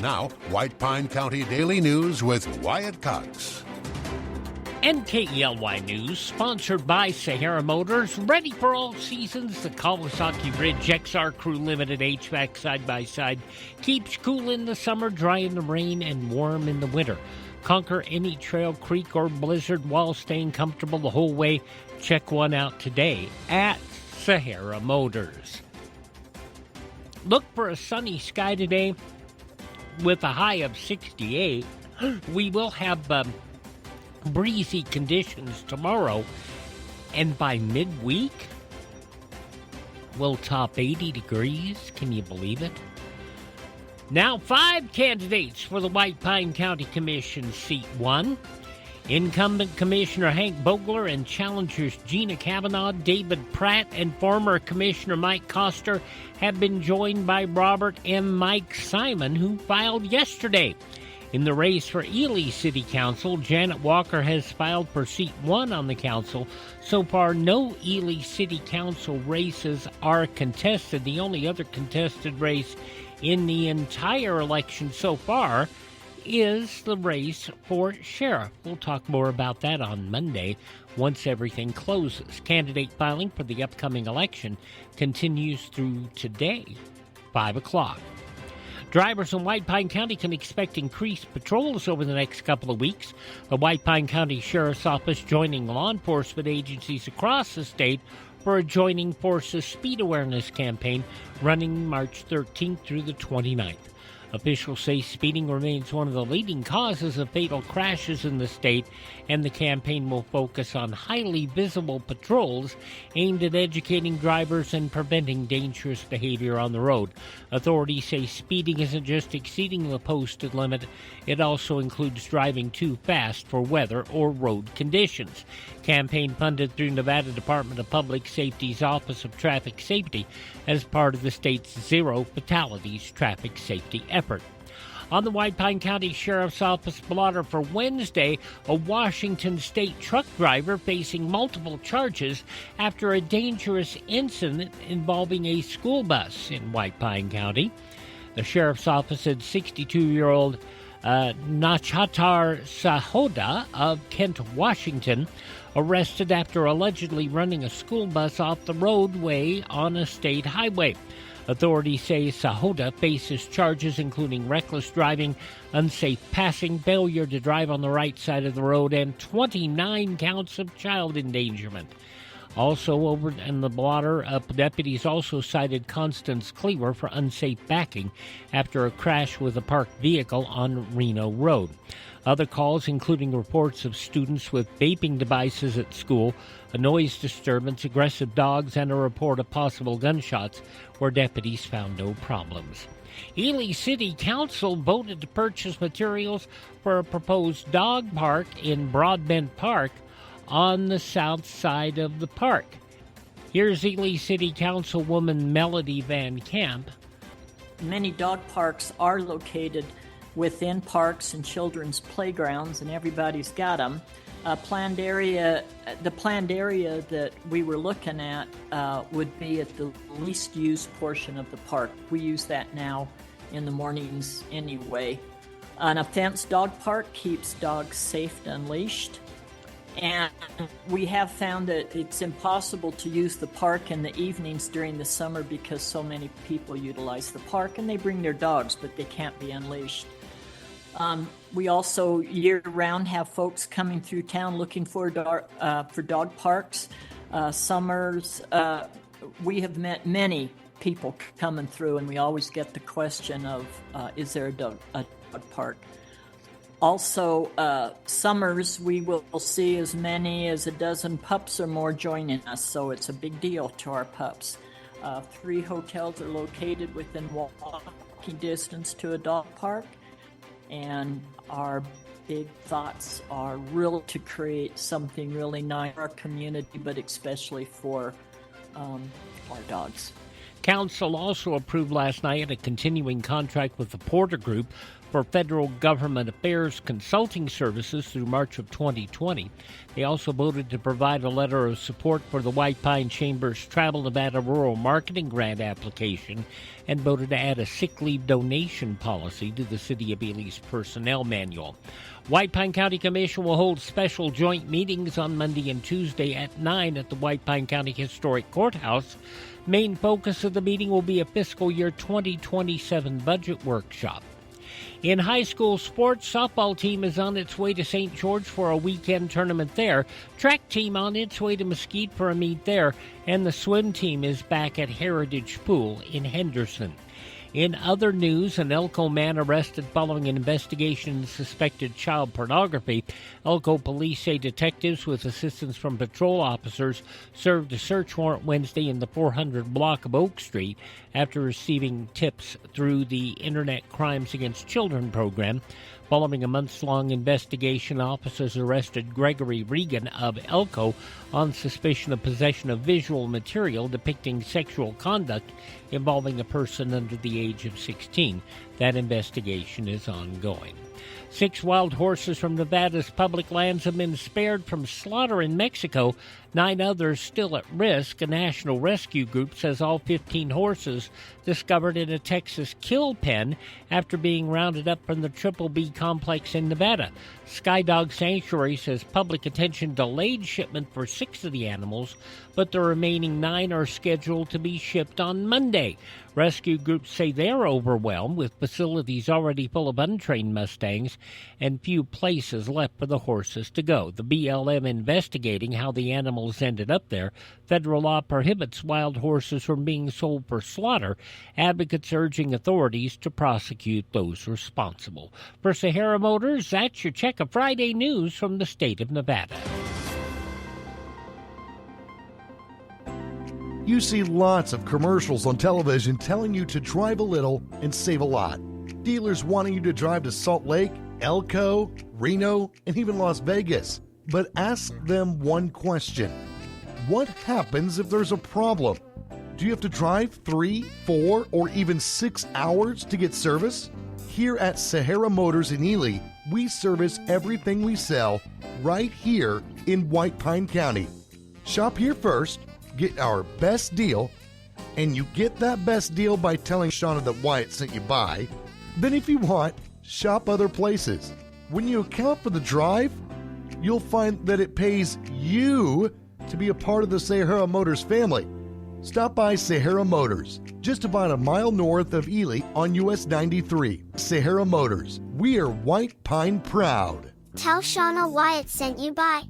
Now, White Pine County Daily News with Wyatt Cox. NKELY News, sponsored by Sahara Motors. Ready for all seasons, the Kawasaki Ridge XR Crew Limited HVAC side-by-side keeps cool in the summer, dry in the rain, and warm in the winter. Conquer any trail, creek, or blizzard while staying comfortable the whole way. Check one out today at Sahara Motors. Look for a sunny sky today with a high of 68. We will have breezy conditions tomorrow, and by midweek, we'll top 80 degrees. Can you believe it? Now, 5 candidates for the White Pine County Commission Seat 1. Incumbent Commissioner Hank Vogler and challengers Gina Kavanaugh, David Pratt, and former Commissioner Mike Koster have been joined by Robert M. Mike Simon, who filed yesterday. In the race for Ely City Council, Janet Walker has filed for Seat 1 on the council. So far, no Ely City Council races are contested. The only other contested race in the entire election so far is the race for sheriff. We'll talk more about that on Monday once everything closes. Candidate filing for the upcoming election continues through today, 5 o'clock. Drivers in White Pine County can expect increased patrols over the next couple of weeks. The White Pine County Sheriff's Office joining law enforcement agencies across the state for a Joining Forces Speed Awareness campaign running March 13th through the 29th. Officials say speeding remains one of the leading causes of fatal crashes in the state, and the campaign will focus on highly visible patrols aimed at educating drivers and preventing dangerous behavior on the road. Authorities say speeding isn't just exceeding the posted limit, it also includes driving too fast for weather or road conditions. Campaign funded through Nevada Department of Public Safety's Office of Traffic Safety as part of the state's Zero Fatalities traffic safety effort. On the White Pine County Sheriff's Office blotter for Wednesday, a Washington state truck driver facing multiple charges after a dangerous incident involving a school bus in White Pine County. The Sheriff's Office said 62-year-old Nachatar Sahoda of Kent, Washington, arrested after allegedly running a school bus off the roadway on a state highway. Authorities say Sahoda faces charges including reckless driving, unsafe passing, failure to drive on the right side of the road, and 29 counts of child endangerment. Also over in the blotter, deputies also cited Constance Cleaver for unsafe backing after a crash with a parked vehicle on Reno Road. Other calls, including reports of students with vaping devices at school, a noise disturbance, aggressive dogs, and a report of possible gunshots, where deputies found no problems. Ely City Council voted to purchase materials for a proposed dog park in Broadbent Park on the south side of the park. Here's Ely City Councilwoman Melody Van Camp. Many dog parks are located within parks and children's playgrounds, and everybody's got them. The planned area that we were looking at would be at the least used portion of the park. We use that now in the mornings anyway. An fenced dog park keeps dogs safe and unleashed. And we have found that it's impossible to use the park in the evenings during the summer because so many people utilize the park and they bring their dogs, but they can't be unleashed. We also year-round have folks coming through town looking for dog parks. Summers, we have met many people coming through, and we always get the question of, is there a dog park? Also, summers, we will see as many as a dozen pups or more joining us, so it's a big deal to our pups. 3 hotels are located within walking distance to a dog park, and our big thoughts are really to create something really nice for our community, but especially for our dogs. Council also approved last night a continuing contract with the Porter Group for federal government affairs consulting services through March of 2020. They also voted to provide a letter of support for the White Pine Chamber's Travel Nevada Rural Marketing Grant application and voted to add a sick leave donation policy to the City of Ely's personnel manual. White Pine County Commission will hold special joint meetings on Monday and Tuesday at 9 at the White Pine County Historic Courthouse. Main focus of the meeting will be a fiscal year 2027 budget workshop. In high school sports, softball team is on its way to St. George for a weekend tournament there. Track team on its way to Mesquite for a meet there. And the swim team is back at Heritage Pool in Henderson. In other news, an Elko man arrested following an investigation into suspected child pornography. Elko police say detectives with assistance from patrol officers served a search warrant Wednesday in the 400 block of Oak Street after receiving tips through the Internet Crimes Against Children program. Following a months-long investigation, officers arrested Gregory Regan of Elko on suspicion of possession of visual material depicting sexual conduct involving a person under the age of 16. That investigation is ongoing. 6 wild horses from Nevada's public lands have been spared from slaughter in Mexico. 9 others still at risk. A national rescue group says all 15 horses discovered in a Texas kill pen after being rounded up from the Triple B complex in Nevada. Skydog Sanctuary says public attention delayed shipment for 6 of the animals, but the remaining 9 are scheduled to be shipped on Monday. Rescue groups say they're overwhelmed with facilities already full of untrained Mustangs and few places left for the horses to go. The BLM investigating how the animals ended up there. Federal law prohibits wild horses from being sold for slaughter. Advocates urging authorities to prosecute those responsible. For Sahara Motors, that's your check of Friday news from the state of Nevada. You see lots of commercials on television telling you to drive a little and save a lot. Dealers wanting you to drive to Salt Lake, Elko, Reno, and even Las Vegas. But ask them one question. What happens if there's a problem? Do you have to drive 3, 4, or even 6 hours to get service? Here at Sahara Motors in Ely, we service everything we sell right here in White Pine County. Shop here first, get our best deal, and you get that best deal by telling Shauna that Wyatt sent you by. Then if you want, shop other places. When you account for the drive, you'll find that it pays you to be a part of the Sahara Motors family. Stop by Sahara Motors, just about a mile north of Ely on US 93. Sahara Motors, we are White Pine proud. Tell Shauna Wyatt sent you by.